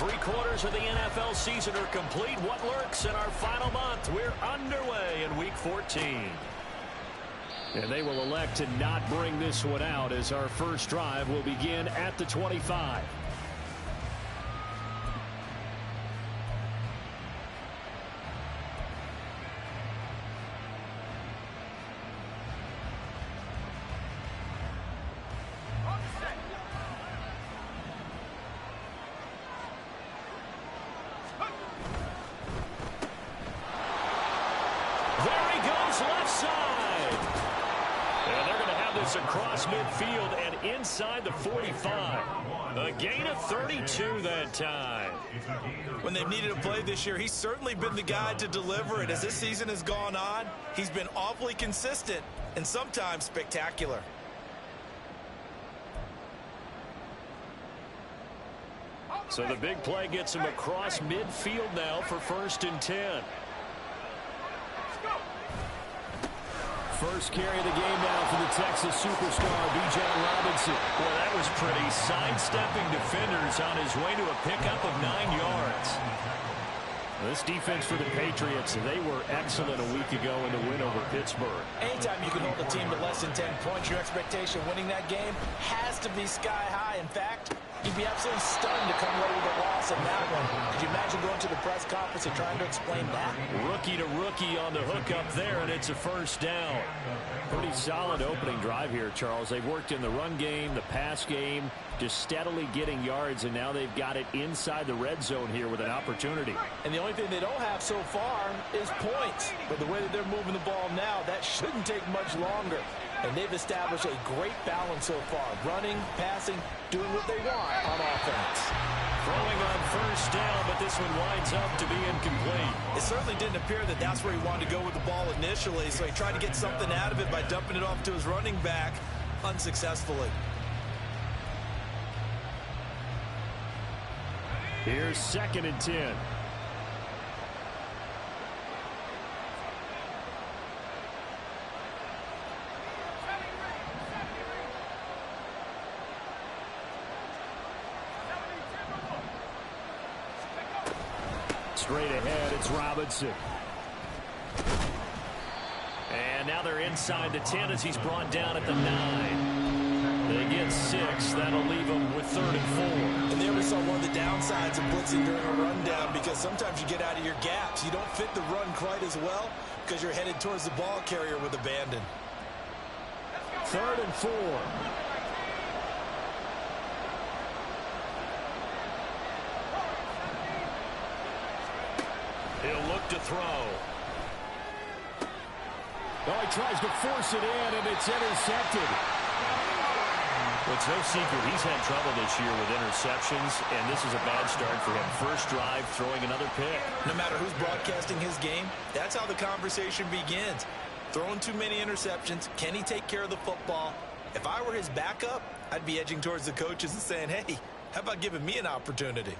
3/4 of the NFL season are complete. What lurks in our final month? We're underway in Week 14. And they will elect to not bring this one out as our first drive will begin at the 25. Across midfield and inside the 45. A gain of 32 that time. When they've needed a play this year, he's certainly been the guy to deliver it. As this season has gone on, he's been awfully consistent and sometimes spectacular. So the big play gets him across midfield now for 1st and 10. First carry of the game now for the Texas superstar, Bijan Robinson. Well, that was pretty. Sidestepping defenders on his way to a pickup of 9 yards. This defense for the Patriots, they were excellent a week ago in the win over Pittsburgh. Anytime you can hold a team to less than 10 points, your expectation winning that game has to be sky high. In fact, you'd be absolutely stunned to come away with a loss in that one. Could you imagine going to the press conference and trying to explain that? Rookie to rookie on the hook up there, and it's a first down. Pretty solid opening drive here, Charles. They've worked in the run game, the pass game, just steadily getting yards, and now they've got it inside the red zone here with an opportunity. And the only thing they don't have so far is points. But the way that they're moving the ball now, that shouldn't take much longer. And they've established a great balance so far. Running, passing, doing what they want on offense. Throwing on first down, but this one winds up to be incomplete. It certainly didn't appear that that's where he wanted to go with the ball initially, so he tried to get something out of it by dumping it off to his running back unsuccessfully. Here's 2nd and 10. Straight ahead, it's Robinson. And now they're inside the 10 as he's brought down at the 9. They get 6. That'll leave them with 3rd and 4. And there we saw one of the downsides of blitzing during a rundown, because sometimes you get out of your gaps. You don't fit the run quite as well because you're headed towards the ball carrier with abandon. 3rd and 4. He'll look to throw. Oh, he tries to force it in, and it's intercepted. Well, it's no secret he's had trouble this year with interceptions, and this is a bad start for him. First drive, throwing another pick. No matter who's broadcasting his game, that's how the conversation begins. Throwing too many interceptions. Can he take care of the football? If I were his backup, I'd be edging towards the coaches and saying, hey, how about giving me an opportunity?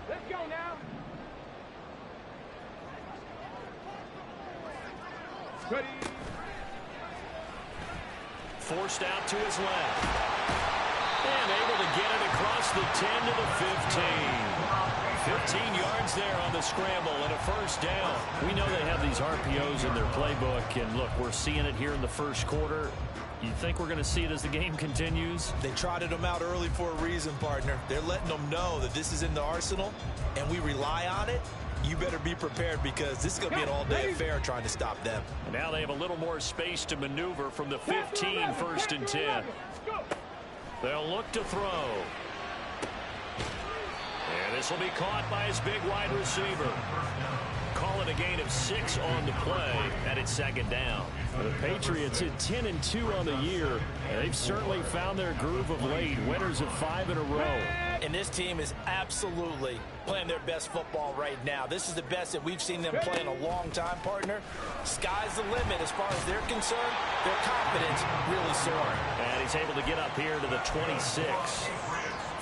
Let's go now. Ready. Forced out to his left. And able to get it across the 10 to the 15. 15 yards there on the scramble and a first down. We know they have these RPOs in their playbook, and look, we're seeing it here in the first quarter. You think we're going to see it as the game continues? They trotted them out early for a reason, partner. They're letting them know that this is in the arsenal, and we rely on it. You better be prepared, because this is going to be an all-day affair trying to stop them. And now they have a little more space to maneuver from the 15, 1st and 10. They'll look to throw. And this will be caught by his big wide receiver. Call it a gain of 6 on the play, and it's 2nd down. The Patriots at 10-2 on the year. They've certainly found their groove of late. Winners of 5 in a row. And this team is absolutely playing their best football right now. This is the best that we've seen them play in a long time, partner. Sky's the limit as far as they're concerned. Their confidence really soaring. And he's able to get up here to the 26.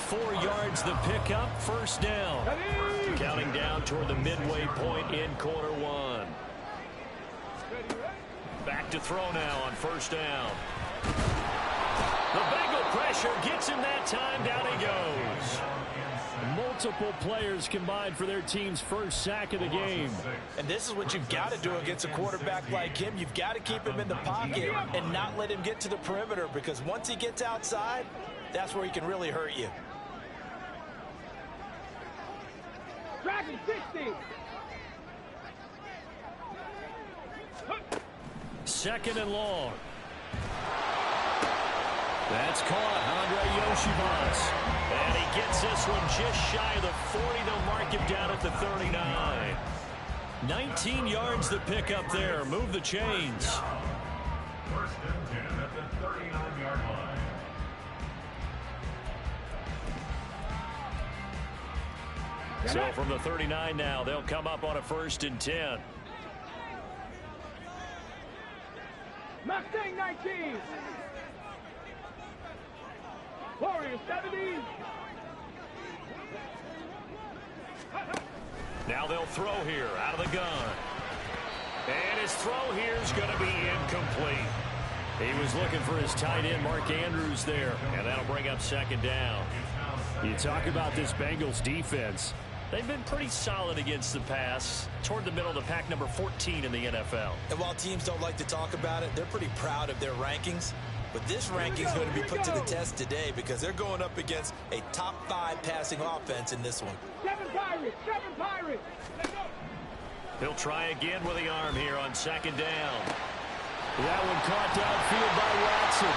4 yards the pickup, first down. Counting down toward the midway point in quarter one. back to throw now on first down. The Bengal pressure gets him that time. Down he goes. Multiple players combined for their team's first sack of the game. And this is what you've got to do against a quarterback like him. You've got to keep him in the pocket and not let him get to the perimeter, because once he gets outside, that's where he can really hurt you. Dragon 60. Second and long. That's caught. Andre Yoshivas. And he gets this one just shy of the 40. They'll mark him down at the 39. 19 yards to pick up there. Move the chains. First and 10 at the 39-yard line. So from the 39 now, they'll come up on a 1st and 10. Mustang 19. Warrior 70. Now they'll throw here out of the gun. And his throw here is going to be incomplete. He was looking for his tight end, Mark Andrews, there. And that'll bring up 2nd down. You talk about this Bengals defense. They've been pretty solid against the pass, toward the middle of the pack, number 14 in the NFL. And while teams don't like to talk about it, they're pretty proud of their rankings. But this ranking is going to be put to the test today, because they're going up against a top 5 passing offense in this one. 7 Pirates. 7 Pirates. Let's go. He'll try again with the arm here on 2nd down. That one caught downfield by Watson.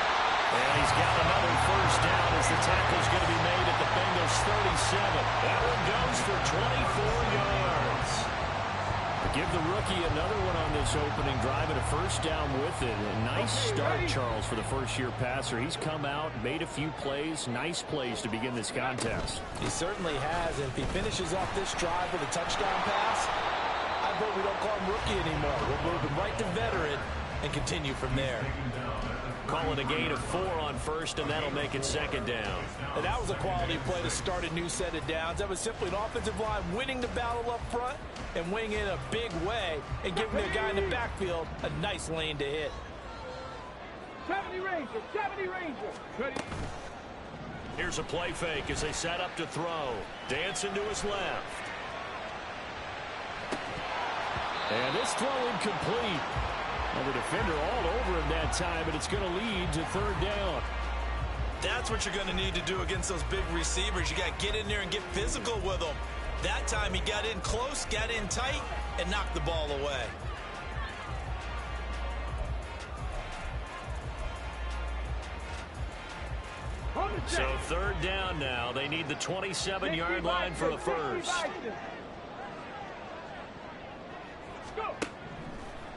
And he's got another 1st down as the tackle's going to be made at the Bengals 37. That one goes for 24 yards. Give the rookie another one on this opening drive and a 1st down with it. A nice start, Charles, for the first-year passer. He's come out, made a few plays, nice plays to begin this contest. He certainly has, and if he finishes off this drive with a touchdown pass, I bet we don't call him rookie anymore. We'll move him right to veteran and continue from there. Call it a gain of 4 on 1st, and that'll make it 2nd down. And that was a quality play to start a new set of downs. That was simply an offensive line winning the battle up front and winning in a big way and giving their guy in the backfield a nice lane to hit. 70 Ranger. 70 Ranger. Ready. Here's a play fake as they set up to throw. Dancing to his left. And this throw incomplete. And the defender all over him that time, and it's going to lead to 3rd down. That's what you're going to need to do against those big receivers. You got to get in there and get physical with them. That time he got in close, got in tight, and knocked the ball away. So 3rd down now. They need the 27-yard line for a 1st.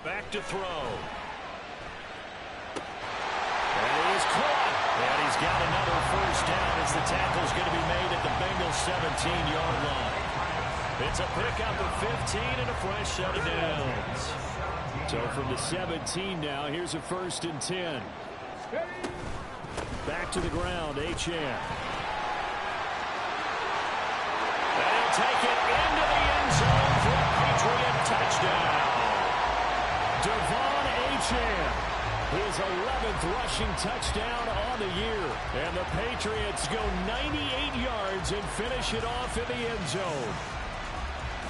Back to throw. And he's caught. And he's got another 1st down as the tackle's going to be made at the Bengals 17-yard line. It's a pickup of 15 and a fresh set of downs. So from the 17 now, here's a 1st and 10. Back to the ground, Achane. And he'll take it into the end zone for a Patriot touchdown. Devon Achane, his 11th rushing touchdown on the year. And the Patriots go 98 yards and finish it off in the end zone.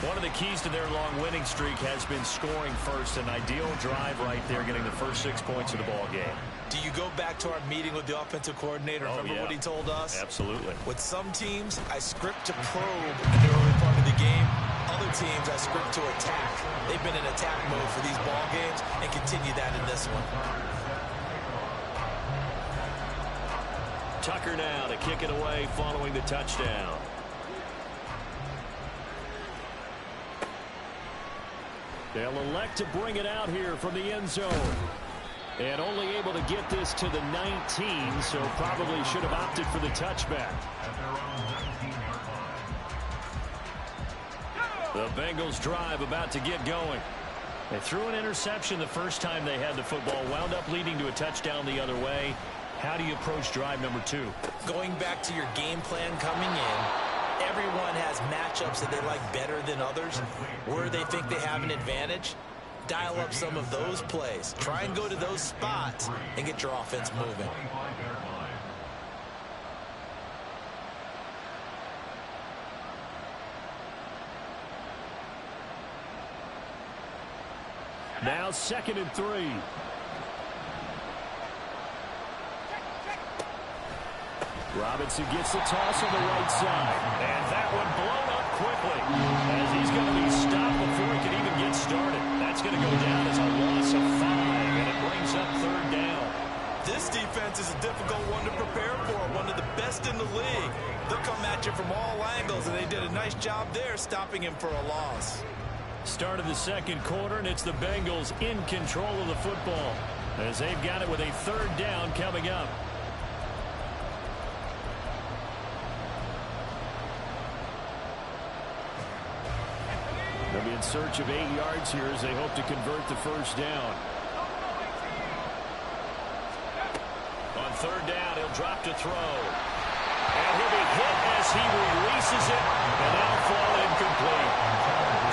One of the keys to their long winning streak has been scoring first. An ideal drive right there, getting the first 6 points of the ball game. Do you go back to our meeting with the offensive coordinator? Remember what he told us? Absolutely. With some teams, I script to probe in the early part of the game. Other teams, I script to attack. They've been in attack mode for these ball games and continue that in this one. Tucker now to kick it away following the touchdown. They'll elect to bring it out here from the end zone. And only able to get this to the 19, so probably should have opted for the touchback. The Bengals drive about to get going. They threw an interception the first time they had the football, wound up leading to a touchdown the other way. How do you approach drive number 2? Going back to your game plan coming in, everyone has matchups that they like better than others, where they think they have an advantage. dial up some of those plays. Try and go to those spots and get your offense moving. Now 2nd and 3. Robinson gets the toss on the right side. And that one blown up quickly as he's going to be stopped before he can even get started. That's going to go down as a loss of 5, and it brings up 3rd down. This defense is a difficult one to prepare for, one of the best in the league. They'll come at you from all angles, and they did a nice job there stopping him for a loss. Start of the 2nd quarter, and it's the Bengals in control of the football as they've got it with a 3rd down coming up. They'll be in search of 8 yards here as they hope to convert the 1st down. On 3rd down, he'll drop to throw. And he'll be hit as he releases it, and that'll fall incomplete.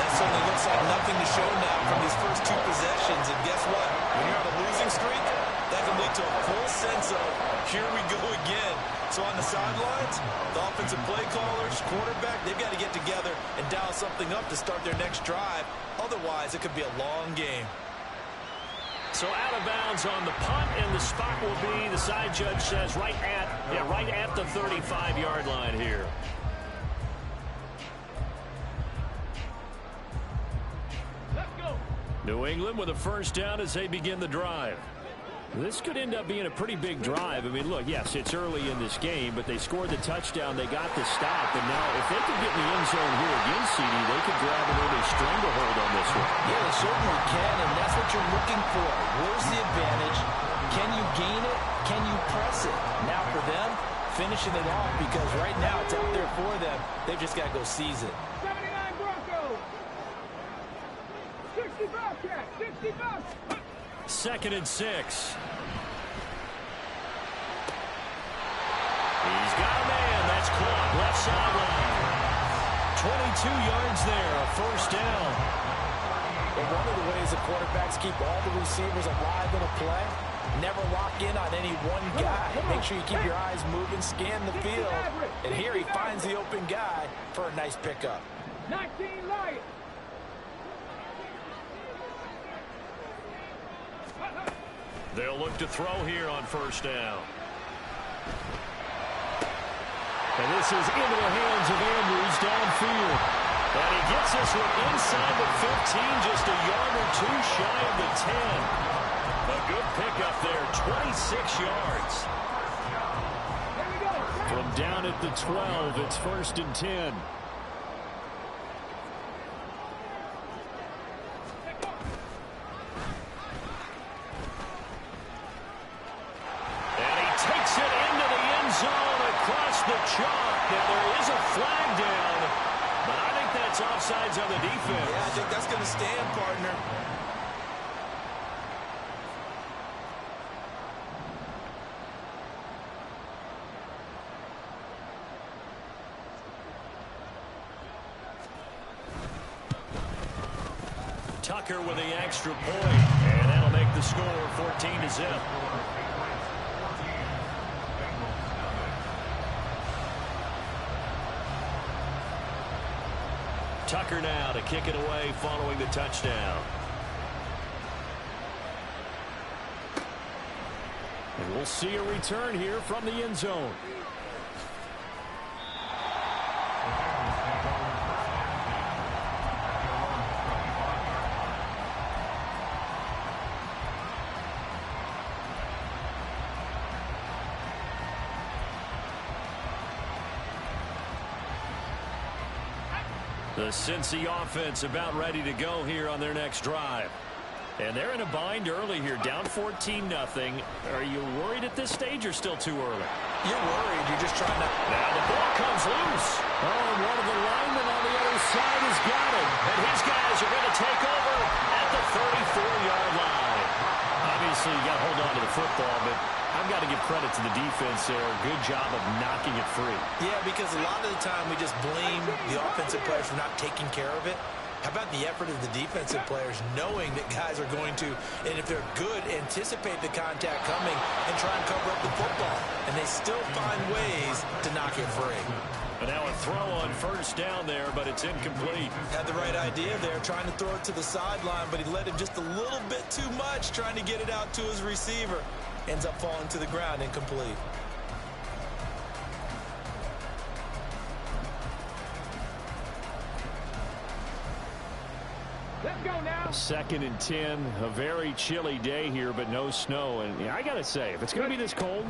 That certainly looks like nothing to show now from these first 2 possessions. And guess what? When you're on a losing streak, that can lead to a full sense of, here we go again. So on the sidelines, the offensive play callers, quarterback, they've got to get together and dial something up to start their next drive. Otherwise, it could be a long game. So out of bounds on the punt, and the spot will be, the side judge says, right at the 35-yard line here. Let's go. New England with a 1st down as they begin the drive. This could end up being a pretty big drive. I mean, look, yes, it's early in this game, but they scored the touchdown. They got the stop. And now if they could get in the end zone here again, CD, they could grab an early stranglehold on this one. Yeah, they certainly can, and that's what you're looking for. Where's the advantage? Can you gain it? Can you press it? Now for them, finishing it off, because right now it's out there for them. They've just got to go seize it. 79 Broncos. 60 Bobcats. 60 Bobcats. 2nd and 6. He's got a man. That's caught. Left sideline. 22 yards there. A 1st down. But one of the ways the quarterbacks keep all the receivers alive in a play, never lock in on any one guy. Make sure you keep your eyes moving, scan the field. And here he finds the open guy for a nice pickup. 19 Lions. They'll look to throw here on 1st down. And this is into the hands of Andrews downfield. And he gets this one inside the 15, just a yard or 2 shy of the 10. A good pickup there, 26 yards. From down at the 12, it's 1st and 10. The chalk. Now there is a flag down, but I think that's offsides on the defense. Yeah, I think that's going to stand, partner. Tucker with the extra point, and that'll make the score 14-0. Tucker now to kick it away following the touchdown. And we'll see a return here from the end zone. The Cincy offense about ready to go here on their next drive. And they're in a bind early here, down 14-0. Are you worried at this stage or still too early? You're worried. You're just trying to... Now the ball comes loose. Oh, one of the linemen on the other side has got it. And his guys are going to take over at the 34-yard line. Obviously, you got to hold on to the football, but I've got to give credit to the defense there. Good job of knocking it free. Yeah, because a lot of the time we just blame the offensive players for not taking care of it. How about the effort of the defensive players knowing that guys are going to, and if they're good, anticipate the contact coming and try and cover up the football. And they still find ways to knock it free. And now a throw on first down there, but it's incomplete. Had the right idea there, trying to throw it to the sideline, but he let him just a little bit too much, trying to get it out to his receiver. Ends up falling to the ground, incomplete. Let's go now. 2nd and 10, a very chilly day here, but no snow. And I got to say, if it's going to be this cold,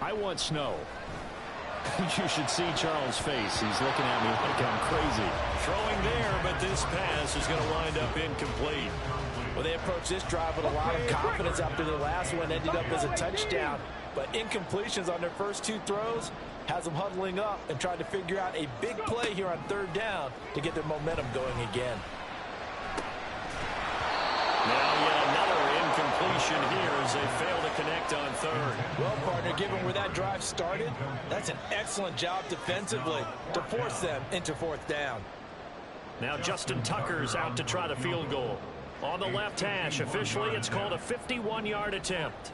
I want snow. You should see Charles' face. He's looking at me like I'm crazy. Throwing there, but this pass is going to wind up incomplete. Well, they approached this drive with a lot of confidence after the last one ended up as a touchdown. But incompletions on their first 2 throws has them huddling up and trying to figure out a big play here on 3rd down to get their momentum going again. Now yet another incompletion here as they fail to connect on 3rd. Well, partner, given where that drive started, that's an excellent job defensively to force them into 4th down. Now Justin Tucker's out to try the field goal. On the left hash, officially it's called a 51-yard attempt.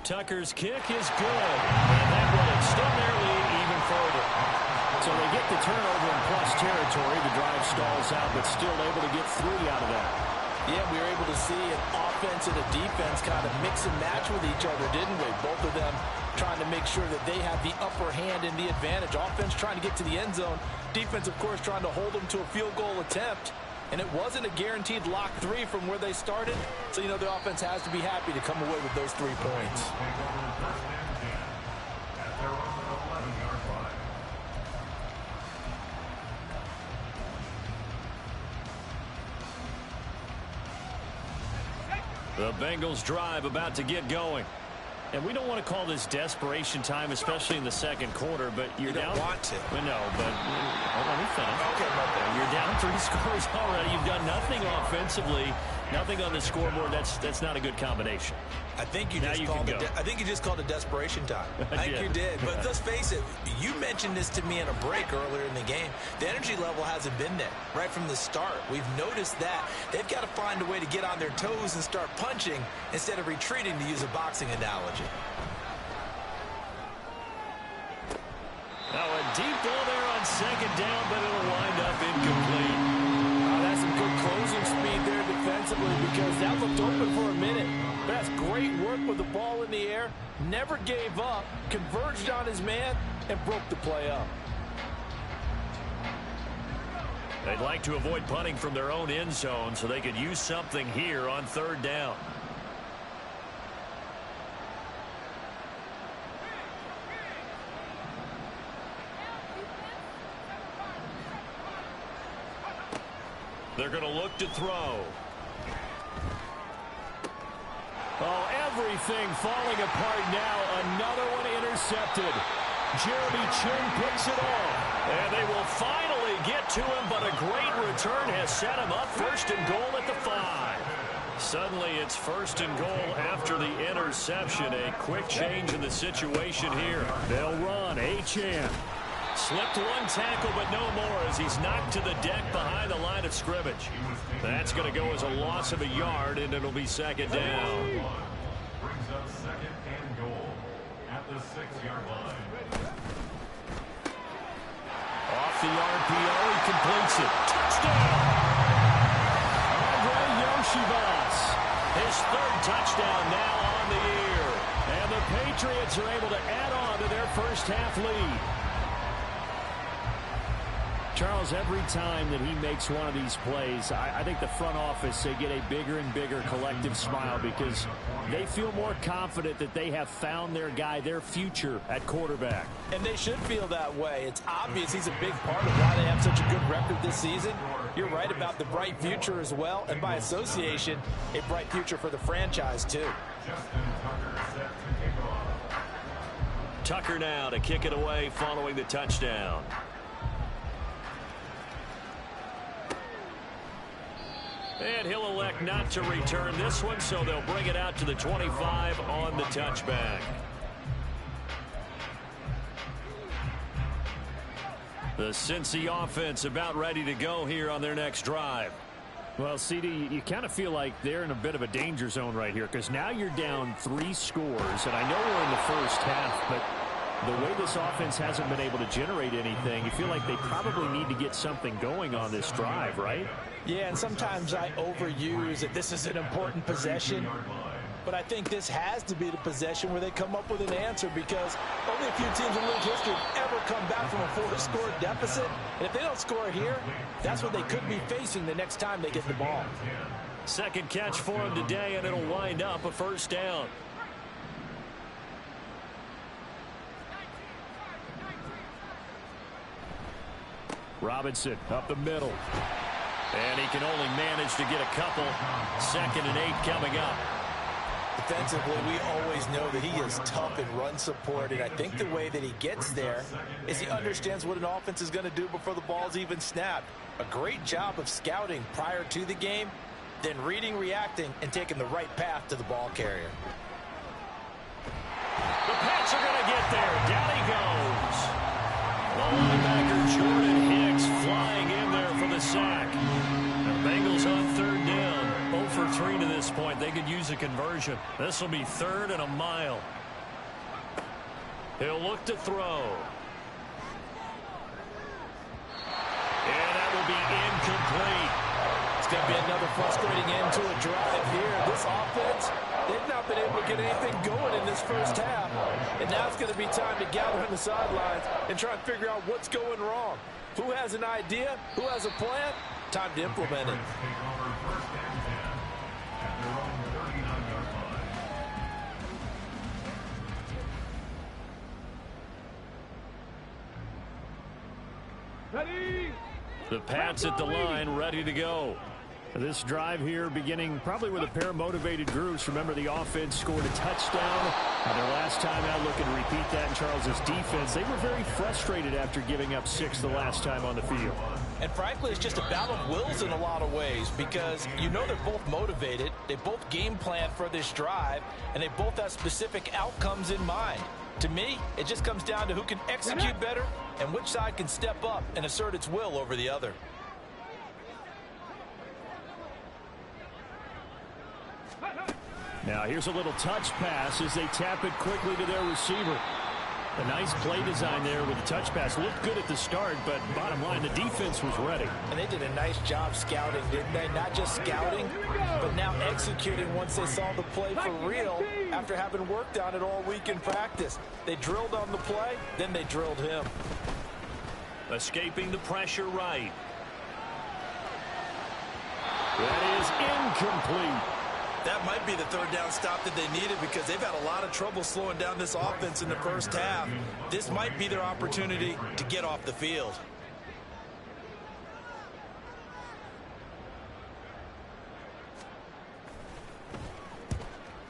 Tucker's kick is good. And that will extend their lead even further. So they get the turnover in plus territory. The drive stalls out, but still able to get 3 out of that. Yeah, we were able to see an offense and a defense kind of mix and match with each other, didn't we? Both of them trying to make sure that they have the upper hand and the advantage. Offense trying to get to the end zone. Defense, of course, trying to hold them to a field goal attempt. And it wasn't a guaranteed lock 3 from where they started. So, you know, the offense has to be happy to come away with those 3 points. The Bengals drive about to get going. And we don't want to call this desperation time, especially in the 2nd quarter, but you're down. You don't want to. Well, no, but let me finish. Okay, okay. You're down 3 scores already. You've done nothing offensively, nothing on the scoreboard. That's not a good combination. I think you Now just you called can it. go. I think you just called it desperation time. I think you did. But let's face it. You mentioned this to me in a break earlier in the game. The energy level hasn't been there right from the start. We've noticed that they've got to find a way to get on their toes and start punching instead of retreating, to use a boxing analogy. Now a deep ball there on 2nd down, but it'll wind up incomplete. That's some good closing speed there defensively, because that looked open for a minute. But that's great work with the ball in the air. Never gave up, converged on his man, and broke the play up. They'd like to avoid punting from their own end zone so they could use something here on 3rd down. They're going to look to throw. Oh, everything falling apart now. Another one intercepted. Jeremy Chin picks it off. And they will finally get to him, but a great return has set him up 1st and goal at the 5. Suddenly it's 1st and goal after the interception. A quick change in the situation here. They'll run. H.N. Slipped 1 tackle, but no more as he's knocked to the deck behind the line of scrimmage. That's going to go as a loss of a yard, and it'll be 2nd down. Brings up 2nd and goal at the 6-yard line. Off the RPO, he completes it. Touchdown! Andre Yoshibas. His 3rd touchdown now on the year. And the Patriots are able to add on to their first half lead. Charles, every time that he makes one of these plays, I think the front office, they get a bigger and bigger collective smile because they feel more confident that they have found their guy, their future at quarterback. And they should feel that way. It's obvious he's a big part of why they have such a good record this season. You're right about the bright future as well, and by association, a bright future for the franchise too. Justin Tucker set to kick off. Tucker now to kick it away following the touchdown. And he'll elect not to return this one, so they'll bring it out to the 25 on the touchback. The Cincy offense about ready to go here on their next drive. Well, CD, you kind of feel like they're in a bit of a danger zone right here because now you're down 3 scores, and I know we're in the first half, but the way this offense hasn't been able to generate anything, you feel like they probably need to get something going on this drive, right? Yeah, and sometimes I overuse that this is an important possession. But I think this has to be the possession where they come up with an answer because only a few teams in league history have ever come back from a 4-score deficit. And if they don't score here, that's what they could be facing the next time they get the ball. Second catch for him today, and it'll wind up a first down. Robinson up the middle. And he can only manage to get a couple. 2nd and 8 coming up. Defensively, we always know that he is tough in run support, and I think the way that he gets there is he understands what an offense is going to do before the ball's even snapped. A great job of scouting prior to the game, then reading, reacting, and taking the right path to the ball carrier. The Pats are going to get there. Down he goes. The linebacker Jordan Hicks flying in there for the sack. The Bengals on 3rd down. 0 for 3 to this point. They could use a conversion. This will be 3rd and a mile. He'll look to throw. And that will be incomplete. It's going to be another frustrating end to a drive here. This offense, they've not been able to get anything going in this first half. And now it's going to be time to gather on the sidelines and try and figure out what's going wrong. Who has an idea? Who has a plan? Time to implement it. Ready? The Pats at the line, ready to go. This drive here beginning probably with a pair of motivated groups. Remember, the offense scored a touchdown. Their last time out looking to repeat that in Charles's defense. They were very frustrated after giving up 6 the last time on the field. And frankly, it's just a battle of wills in a lot of ways because you know they're both motivated. They both game plan for this drive, and they both have specific outcomes in mind. To me, it just comes down to who can execute better and which side can step up and assert its will over the other. Now here's a little touch pass as they tap it quickly to their receiver. A nice play design there with the touch pass. Looked good at the start, but bottom line, the defense was ready. And they did a nice job scouting, didn't they? Not just scouting, but now executing once they saw the play for real after having worked on it all week in practice. They drilled on the play, then they drilled him. Escaping the pressure right. That is incomplete. That might be the 3rd down stop that they needed because they've had a lot of trouble slowing down this offense in the first half. This might be their opportunity to get off the field.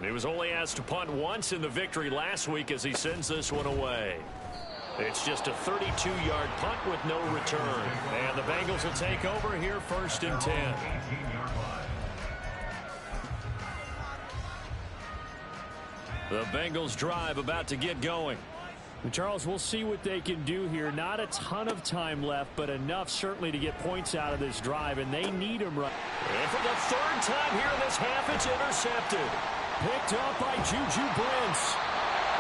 He was only asked to punt once in the victory last week as he sends this one away. It's just a 32-yard punt with no return. And the Bengals will take over here 1st and 10. The Bengals drive about to get going. And Charles, we'll see what they can do here. Not a ton of time left, but enough certainly to get points out of this drive, and they need them right. And for the 3rd time here in this half, it's intercepted. Picked up by Juju Brents.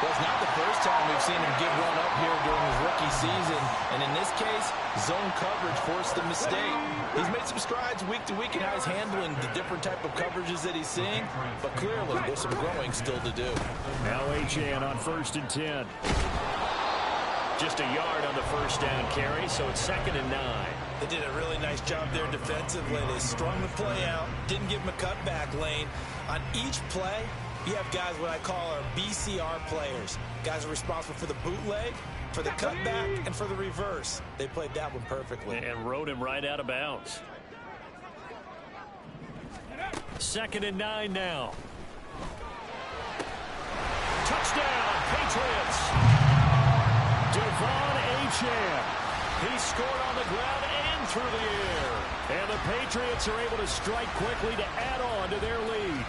Well, it's not the first time we've seen him get run up here during his rookie season. And in this case, zone coverage forced the mistake. He's made some strides week to week in how he's handling the different type of coverages that he's seeing. But clearly, there's some growing still to do. Now Achane on 1st and 10. Just a yard on the 1st down carry, so it's 2nd and 9. They did a really nice job there defensively. They strung the play out, didn't give him a cutback lane. On each play, you have guys what I call our BCR players. Guys are responsible for the bootleg, for the cutback, and for the reverse. They played that one perfectly. And rode him right out of bounds. 2nd and 9 now. Touchdown, Patriots. Devon Achane. He scored on the ground and through the air. And the Patriots are able to strike quickly to add on to their lead.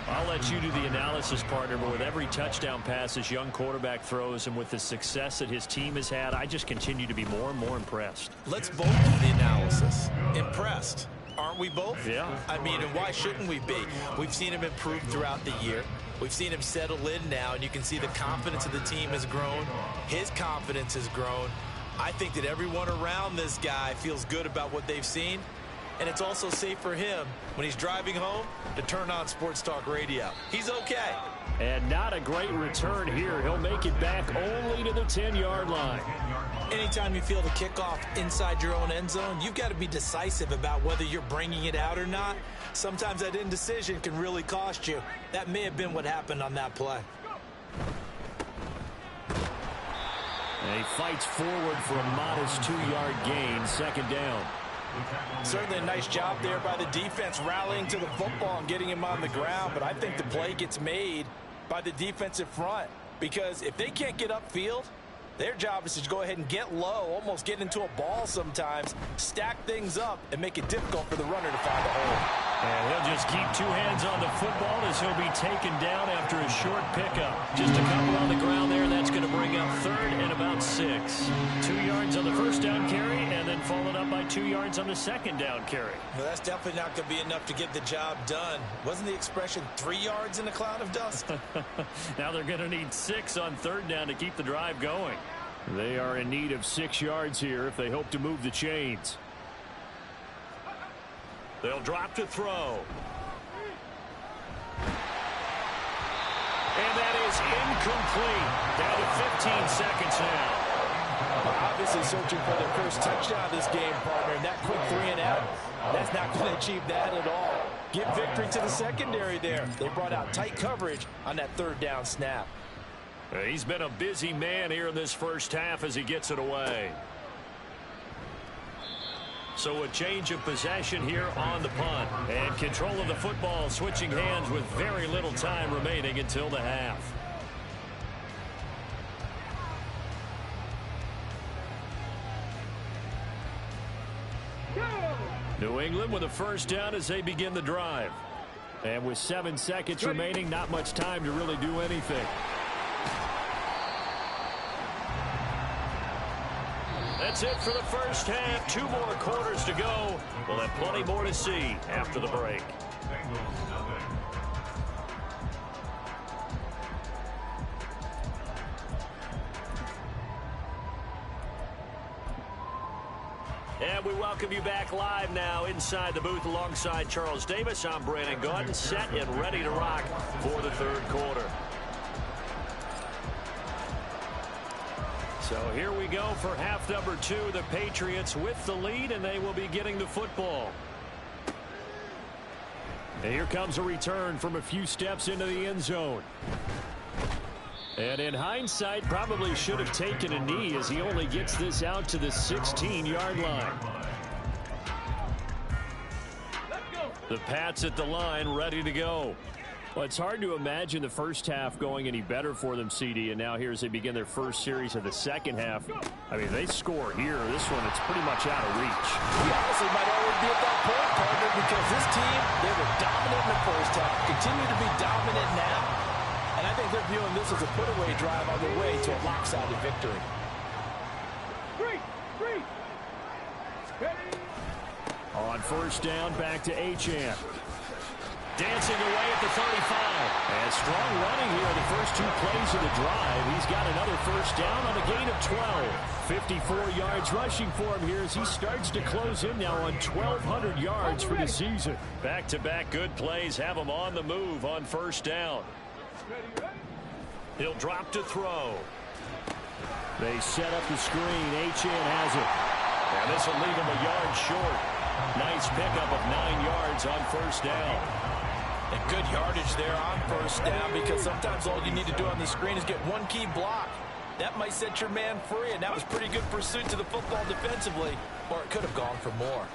I'll let you do the analysis, partner, but with every touchdown pass this young quarterback throws and with the success that his team has had, I just continue to be more and more impressed. Let's both do the analysis. Impressed. Aren't we both? Yeah. I mean, and why shouldn't we be? We've seen him improve throughout the year. We've seen him settle in now, and you can see the confidence of the team has grown. His confidence has grown. I think that everyone around this guy feels good about what they've seen. And it's also safe for him when he's driving home to turn on Sports Talk Radio. He's okay. And not a great return here. He'll make it back only to the 10-yard line. Anytime you feel the kickoff inside your own end zone, you've got to be decisive about whether you're bringing it out or not. Sometimes that indecision can really cost you. That may have been what happened on that play. And he fights forward for a modest 2-yard gain, second down. Certainly a nice job there by the defense rallying to the football and getting him on the ground, but I think the play gets made by the defensive front because if they can't get upfield, their job is to go ahead and get low, almost get into a ball sometimes, stack things up, and make it difficult for the runner to find a hole. And he'll just keep two hands on the football as he'll be taken down after a short pickup. Just a couple on the ground there. That's going to bring up third and about 6. 2 yards on the first down carry and then followed up by 2 yards on the second down carry. Well, that's definitely not going to be enough to get the job done. Wasn't the expression 3 yards in a cloud of dust? Now they're going to need 6 on third down to keep the drive going. They are in need of 6 yards here if they hope to move the chains. They'll drop to throw. And that is incomplete. Down to 15 seconds now. Well, obviously searching for their first touchdown this game, partner. And that quick 3 and out, that's not going to achieve that at all. Give victory to the secondary there. They brought out tight coverage on that third down snap. He's been a busy man here in this first half as he gets it away. So a change of possession here on the punt. And control of the football switching hands with very little time remaining until the half. New England with a first down as they begin the drive. And with 7 seconds remaining, not much time to really do anything. That's it for the first half. 2 more quarters to go. We'll have plenty more to see after the break. And we welcome you back live now inside the booth alongside Charles Davis. I'm Brandon Gaudin, set and ready to rock for the third quarter. So here we go for half number 2. The Patriots with the lead, and they will be getting the football. And here comes a return from a few steps into the end zone. And in hindsight, probably should have taken a knee as he only gets this out to the 16-yard line. The Pats at the line, ready to go. Well, it's hard to imagine the first half going any better for them, CD, and now here as they begin their first series of the second half. I mean, they score here. This one, it's pretty much out of reach. We honestly might already be at that point, partner, because this team, they were dominant in the first half, continue to be dominant now. And I think they're viewing this as a put-away drive on their way to a lopsided victory. On first down, back to Achane. Dancing away at the 35. And strong running here the first 2 plays of the drive. He's got another first down on a gain of 12. 54 yards rushing for him here as he starts to close in now on 1,200 yards for the season. Back-to-back good plays have him on the move on first down. He'll drop to throw. They set up the screen. Achane has it. And this will leave him a yard short. Nice pickup of 9 yards on first down. And good yardage there on first down because sometimes all you need to do on the screen is get one key block. That might set your man free, and that was pretty good pursuit to the football defensively, or it could have gone for more.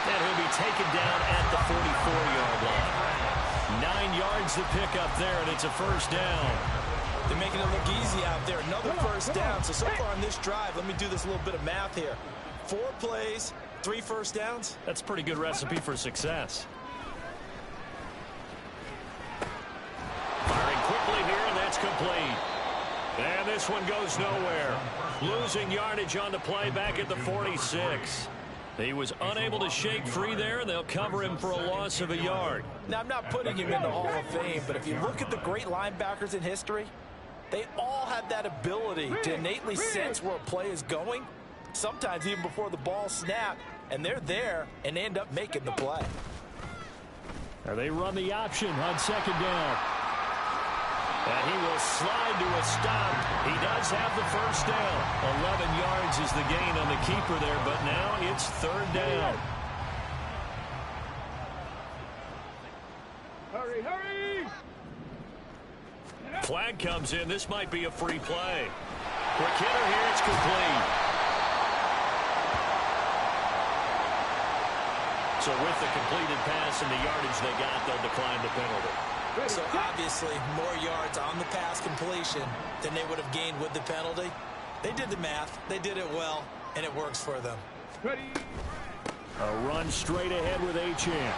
And he'll be taken down at the 44-yard line. 9 yards to pick up there, and it's a first down. They're making it look easy out there. Another first down. So far on this drive, let me do this little bit of math here. 4 plays, 3 first downs. That's a pretty good recipe for success. complete here, and that's complete. And this one goes nowhere. Losing yardage on the play back at the 46. He was unable to shake free there, and they'll cover him for a loss of a yard. Now, I'm not putting him in the Hall of Fame, but if you look at the great linebackers in history, they all have that ability to innately sense where a play is going, sometimes even before the ball snapped, and they're there and end up making the play. They run the option on second down. And he will slide to a stop. He does have the first down. 11 yards is the gain on the keeper there, but now it's third down. Hurry, hurry! Flag comes in. This might be a free play. Quick hitter here. It's complete. So with the completed pass and the yardage they got, they'll decline the penalty. So obviously more yards on the pass completion than they would have gained with the penalty. They did the math. They did it well, and it works for them. Ready. A run straight ahead with Achane.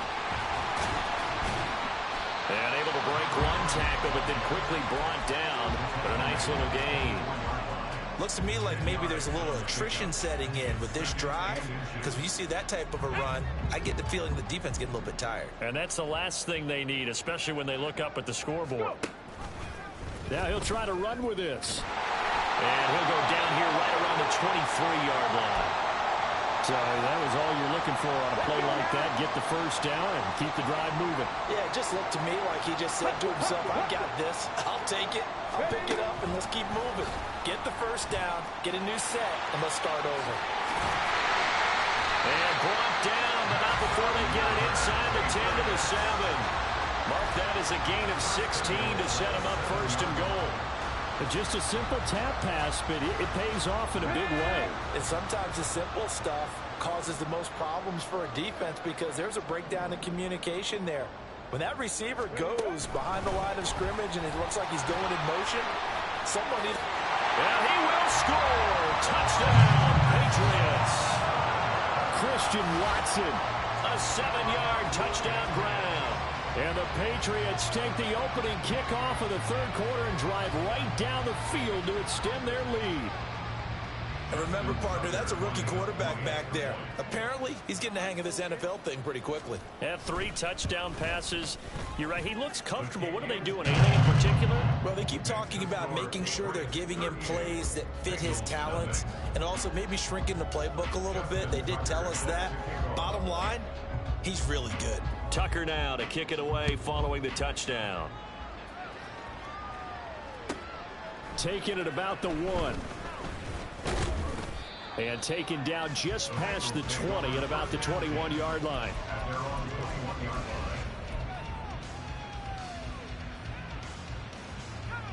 And able to break one tackle, but then quickly brought down. But a nice little gain. Looks to me like maybe there's a little attrition setting in with this drive, because when you see that type of a run, I get the feeling the defense getting a little bit tired. And that's the last thing they need, especially when they look up at the scoreboard. Now he'll try to run with this. And he'll go down here right around the 23-yard line. So that was all you're looking for on a play like that. Get the first down and keep the drive moving. Yeah, it just looked to me like he just said to himself, I got this. I'll take it. I'll pick it up, and let's keep moving. Get the first down, get a new set, and let's start over. And brought down, but not before they get it inside the 10 to the 7. Mark that as a gain of 16 to set him up first and goal. Just a simple tap pass, but it pays off in a big way. And sometimes the simple stuff causes the most problems for a defense because there's a breakdown in communication there. When that receiver goes behind the line of scrimmage and it looks like he's going in motion, someone needs... And he will score! Touchdown, Patriots! Christian Watson. A 7-yard touchdown ground. And the Patriots take the opening kickoff of the third quarter and drive right down the field to extend their lead. And remember, partner, that's a rookie quarterback back there. Apparently, he's getting the hang of this NFL thing pretty quickly. Had 3 touchdown passes. You're right, he looks comfortable. What are they doing, anything in particular? Well, they keep talking about making sure they're giving him plays that fit his talents and also maybe shrinking the playbook a little bit. They did tell us that. Bottom line, he's really good. Tucker now to kick it away following the touchdown. Taking it about the 1. And taken down just past the 20 at about the 21-yard line.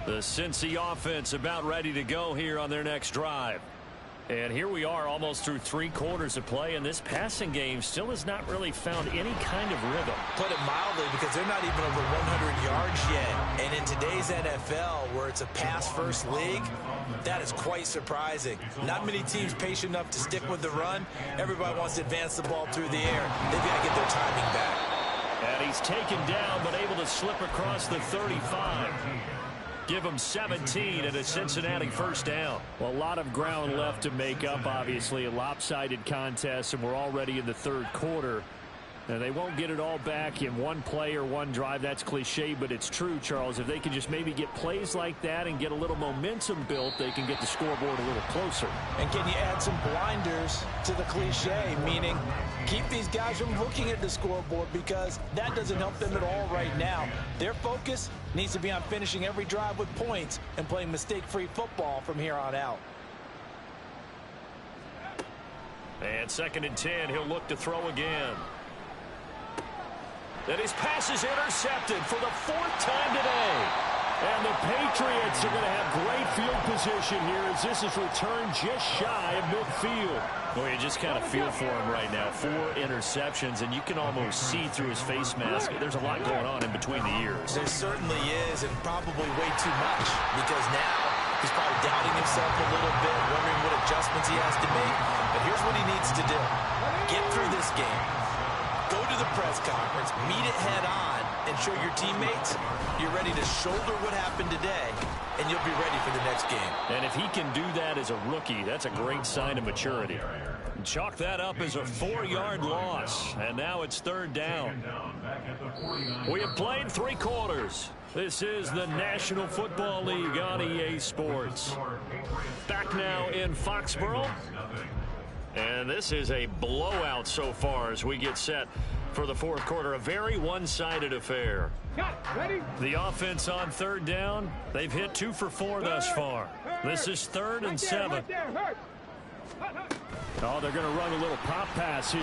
The Cincy offense about ready to go here on their next drive. And here we are almost through 3 quarters of play, and this passing game still has not really found any kind of rhythm. Put it mildly, because they're not even over 100 yards yet. And in today's NFL, where it's a pass-first league, that is quite surprising. Not many teams patient enough to stick with the run. Everybody wants to advance the ball through the air. They've got to get their timing back. And he's taken down, but able to slip across the 35. Give him 17 and a Cincinnati first down. Well, a lot of ground left to make up, obviously. A lopsided contest, and we're already in the third quarter. And they won't get it all back in one play or one drive. That's cliche, but it's true, Charles. If they can just maybe get plays like that and get a little momentum built, they can get the scoreboard a little closer. And can you add some blinders to the cliche, meaning keep these guys from looking at the scoreboard, because that doesn't help them at all right now. Their focus needs to be on finishing every drive with points and playing mistake-free football from here on out. And 2nd and 10, he'll look to throw again. And his pass is intercepted for the 4th time today. And the Patriots are going to have great field position here as this is returned just shy of midfield. Well, you just kind of feel for him right now. 4 interceptions, and you can almost see through his face mask. There's a lot going on in between the ears. There certainly is, and probably way too much, because now he's probably doubting himself a little bit, wondering what adjustments he has to make. But here's what he needs to do. Get through this game. Go to the press conference, meet it head on, and show your teammates you're ready to shoulder what happened today, and you'll be ready for the next game. And if he can do that as a rookie, that's a great sign of maturity. Chalk that up as a 4-yard loss, and now it's third down. We have played 3 quarters. This is the National Football League on EA Sports. Back now in Foxborough. And this is a blowout so far as we get set for the fourth quarter. A very one-sided affair. Ready? The offense on third down, they've hit 2 for 4 thus far. This is 3rd and 7. Oh, they're going to run a little pop pass here.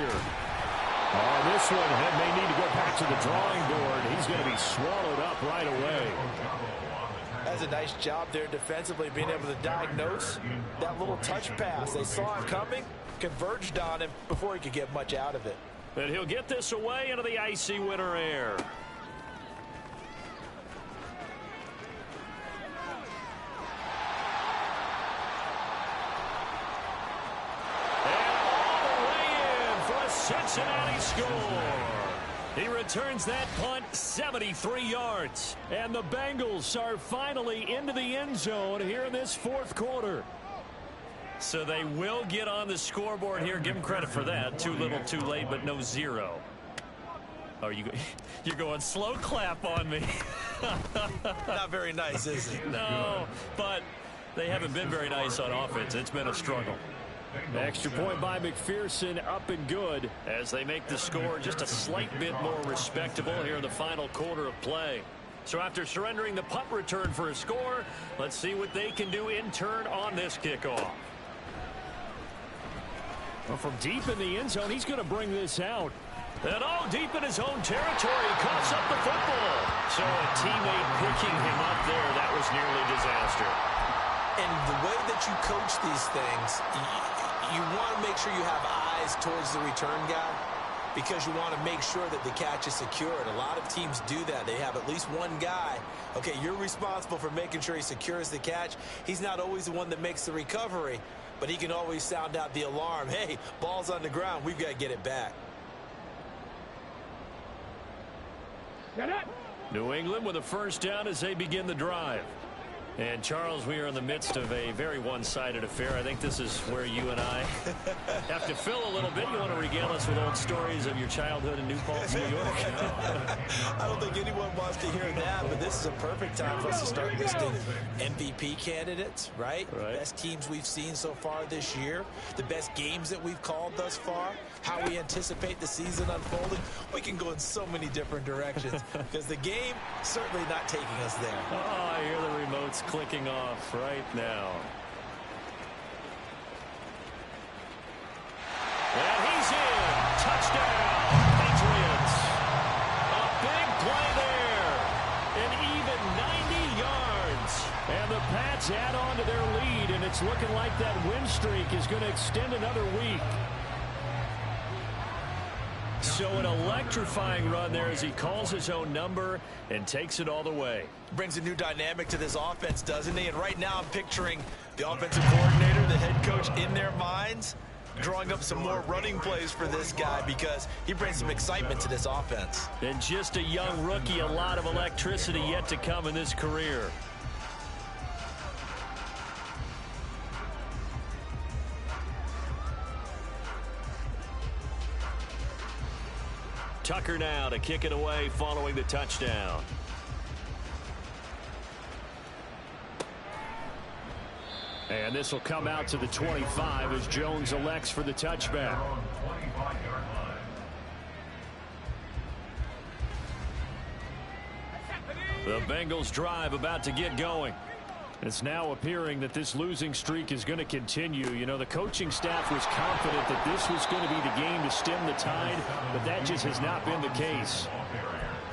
Oh, this one may need to go back to the drawing board. He's going to be swallowed up right away. That's a nice job there defensively, being able to diagnose that little touch pass. They saw it coming, converged on him before he could get much out of it. And he'll get this away into the icy winter air. Cincinnati score. He returns that punt 73 yards. And the Bengals are finally into the end zone here in this fourth quarter. So they will get on the scoreboard here. Give them credit for that. Too little, too late, but no 0. Oh, you're going slow clap on me. Not very nice, is it? No, but they haven't been very nice on offense. It's been a struggle. Extra point by McPherson, up and good. As they make the score just a slight bit more respectable here in the final quarter of play. So after surrendering the punt return for a score, let's see what they can do in turn on this kickoff. Well, from deep in the end zone, he's going to bring this out. And all deep in his own territory, coughs up the football. So a teammate picking him up there, that was nearly disaster. And the way that you coach these things, you want to make sure you have eyes towards the return guy because you want to make sure that the catch is secured. A lot of teams do that. They have at least one guy. Okay, you're responsible for making sure he secures the catch. He's not always the one that makes the recovery, but he can always sound out the alarm. Hey, ball's on the ground. We've got to get it back. New England with a first down as they begin the drive. And, Charles, we are in the midst of a very one-sided affair. I think this is where you and I have to fill a little bit. You want to regale us with old stories of your childhood in New Paltz, New York? I don't think anyone wants to hear that, but this is a perfect time for us to start listing MVP candidates, right? Best teams we've seen so far this year, the best games that we've called thus far, how we anticipate the season unfolding. We can go in so many different directions because the game certainly not taking us there. Oh, I hear the remotes clicking off right now. And he's in. Touchdown, Patriots. A big play there. An even 90 yards. And the Pats add on to their lead, and it's looking like that win streak is going to extend another week. So an electrifying run there as he calls his own number and takes it all the way. Brings a new dynamic to this offense, doesn't he? And right now I'm picturing the offensive coordinator, the head coach in their minds, drawing up some more running plays for this guy because he brings some excitement to this offense. And just a young rookie, a lot of electricity yet to come in this career. Tucker now to kick it away following the touchdown. And this will come out to the 25 as Jones elects for the touchback. The Bengals drive about to get going. It's now appearing that this losing streak is going to continue. You know, the coaching staff was confident that this was going to be the game to stem the tide, but that just has not been the case.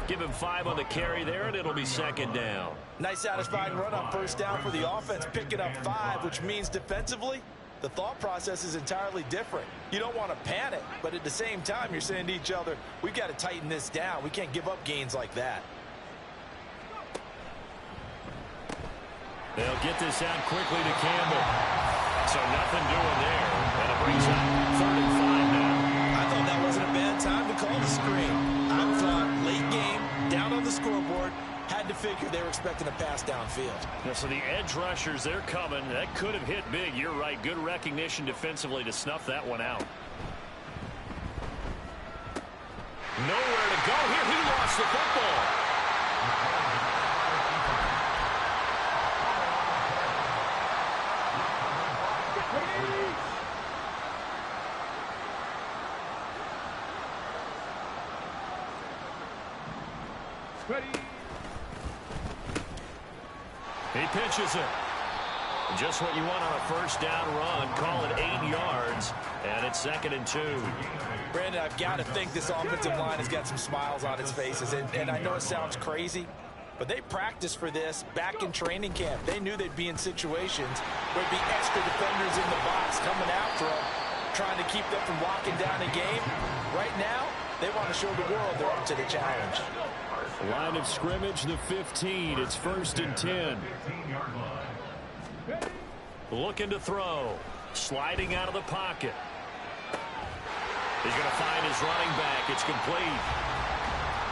Give him 5 on the carry there, and it'll be second down. Nice satisfying run on first down for the offense, picking up 5, which means defensively, the thought process is entirely different. You don't want to panic, but at the same time, you're saying to each other, we've got to tighten this down. We can't give up gains like that. They'll get this out quickly to Campbell. So nothing doing there. And it brings up 3rd and 5 now. I thought that wasn't a bad time to call the screen. I thought late game, down on the figure they were expecting a pass downfield. Yeah, so the edge rushers, they're coming. That could have hit big. You're right. Good recognition defensively to snuff that one out. Nowhere to go here. He lost the football. Ready. He pitches it. Just what you want on a first down run. Call it 8 yards, and it's 2nd and 2. Brandon, I've got to think this offensive line has got some smiles on its faces. And I know it sounds crazy, but they practiced for this back in training camp. They knew they'd be in situations where there'd be extra defenders in the box coming after them, trying to keep them from locking down a game. Right now, they want to show the world they're up to the challenge. Line of scrimmage, the 15. It's 1st and 10. Looking to throw. Sliding out of the pocket. He's going to find his running back. It's complete.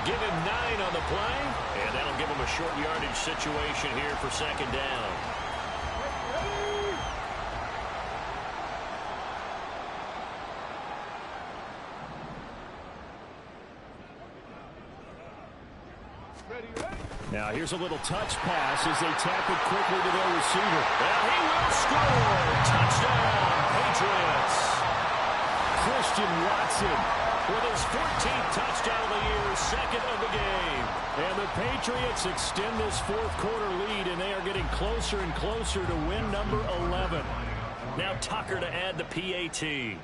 Give him 9 on the play, and that'll give him a short yardage situation here for 2nd down. Now here's a little touch pass as they tap it quickly to their receiver. And he will score. Touchdown, Patriots. Christian Watson With his 14th touchdown of the year, 2nd of the game. And the Patriots extend this 4th quarter lead, and they are getting closer and closer to win number 11. Now Tucker to add the PAT.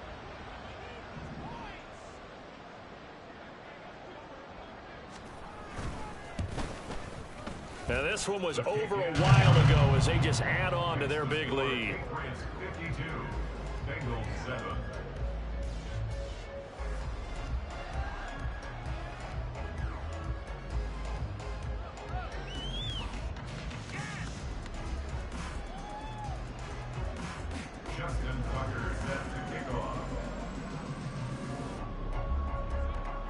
Now this one was over a while ago as they just add on to their big lead. 52, Bengals 7. Justin Tucker set to kick off.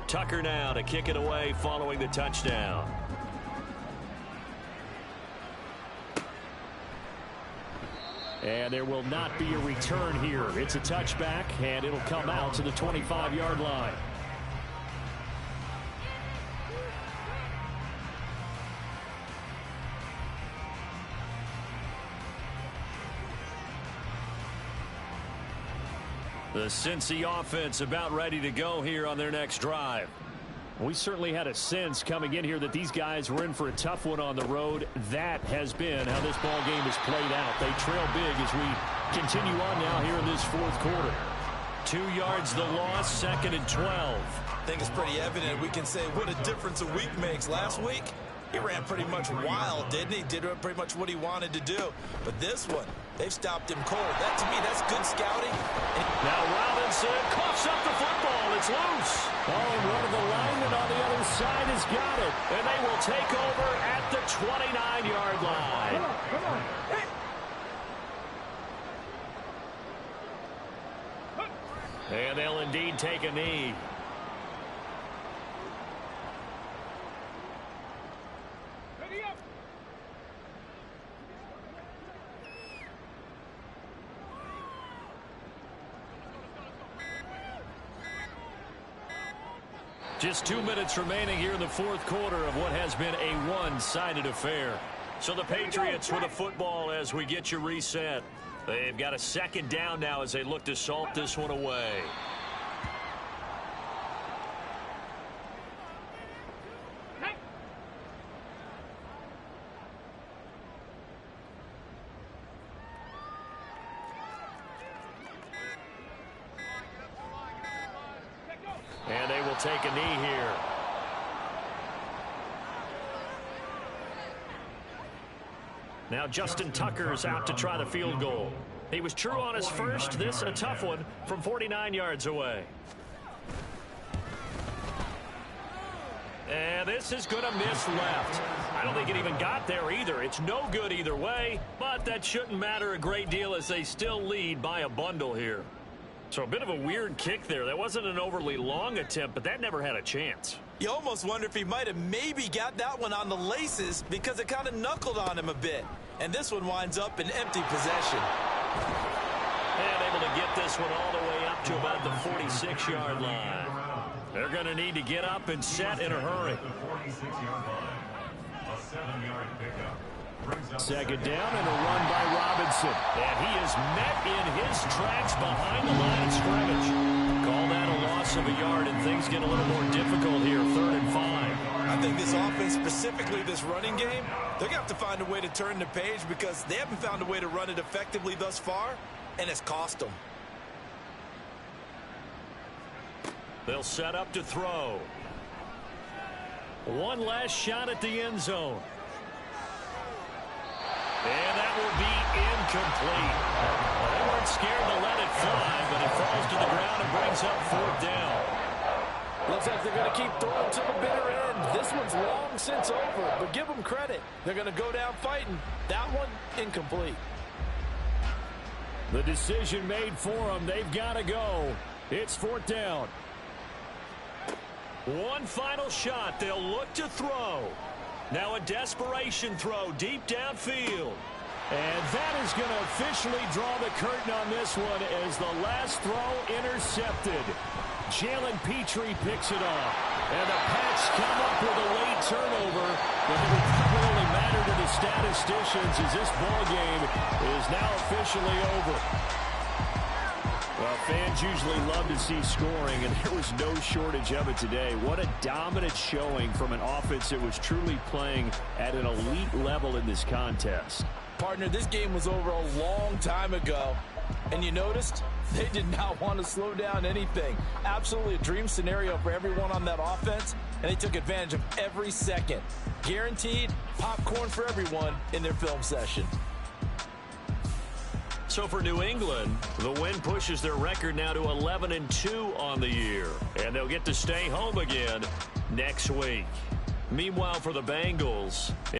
Tucker now to kick it away following the touchdown. And there will not be a return here. It's a touchback, and it'll come out to the 25-yard line. The Cincy offense about ready to go here on their next drive. We certainly had a sense coming in here that these guys were in for a tough one on the road. That has been how this ball game has played out. They trail big as we continue on now here in this 4th quarter. 2 yards the loss, 2nd and 12. I think it's pretty evident. We can say what a difference a week makes. Last week, he ran pretty much wild, didn't he? Did pretty much what he wanted to do. But this one, they've stopped him cold. That, to me, that's good scouting. Now Robinson coughs up the football. It's loose. Oh, and one of the linemen on the other side has got it. And they will take over at the 29-yard line. Come on. Hey. And they'll indeed take a knee. Ready up. Just 2 minutes remaining here in the 4th quarter of what has been a one-sided affair. So the Patriots with a football as we get you reset. They've got a 2nd down now as they look to salt this one away. And they will take a knee here. Now Justin Tucker's out to try the field goal. He was true on his first. This a tough one from 49 yards away. And this is going to miss left. I don't think it even got there either. It's no good either way, but that shouldn't matter a great deal as they still lead by a bundle here. So a bit of a weird kick there. That wasn't an overly long attempt, but that never had a chance. You almost wonder if he might have maybe got that one on the laces because it kind of knuckled on him a bit. And this one winds up in empty possession. And able to get this one all the way up to about the 46-yard line. They're going to need to get up and set in a hurry. The 46-yard line. A 7-yard pickup. Second down and a run by Robinson. And he is met in his tracks behind the line of scrimmage. Call that a loss of a yard, and things get a little more difficult here, 3rd and 5. I think this offense, specifically this running game, they're going to have to find a way to turn the page because they haven't found a way to run it effectively thus far, and it's cost them. They'll set up to throw. One last shot at the end zone. And that will be incomplete. They weren't scared to let it fly, but it falls to the ground and brings up 4th down. Looks like they're going to keep throwing to the bitter end. This one's long since over, but give them credit. They're going to go down fighting. That one, incomplete. The decision made for them. They've got to go. It's 4th down. One final shot. They'll look to throw. Now a desperation throw deep downfield. And that is going to officially draw the curtain on this one as the last throw intercepted. Jalen Petrie picks it off. And the Pats come up with a late turnover. But it would probably matter to the statisticians as this ball game is now officially over. Well, fans usually love to see scoring, and there was no shortage of it today. What a dominant showing from an offense that was truly playing at an elite level in this contest. Partner, this game was over a long time ago. And you noticed they did not want to slow down anything. Absolutely a dream scenario for everyone on that offense, and they took advantage of every second. Guaranteed popcorn for everyone in their film session. So for New England, the win pushes their record now to 11-2 on the year. And they'll get to stay home again next week. Meanwhile, for the Bengals,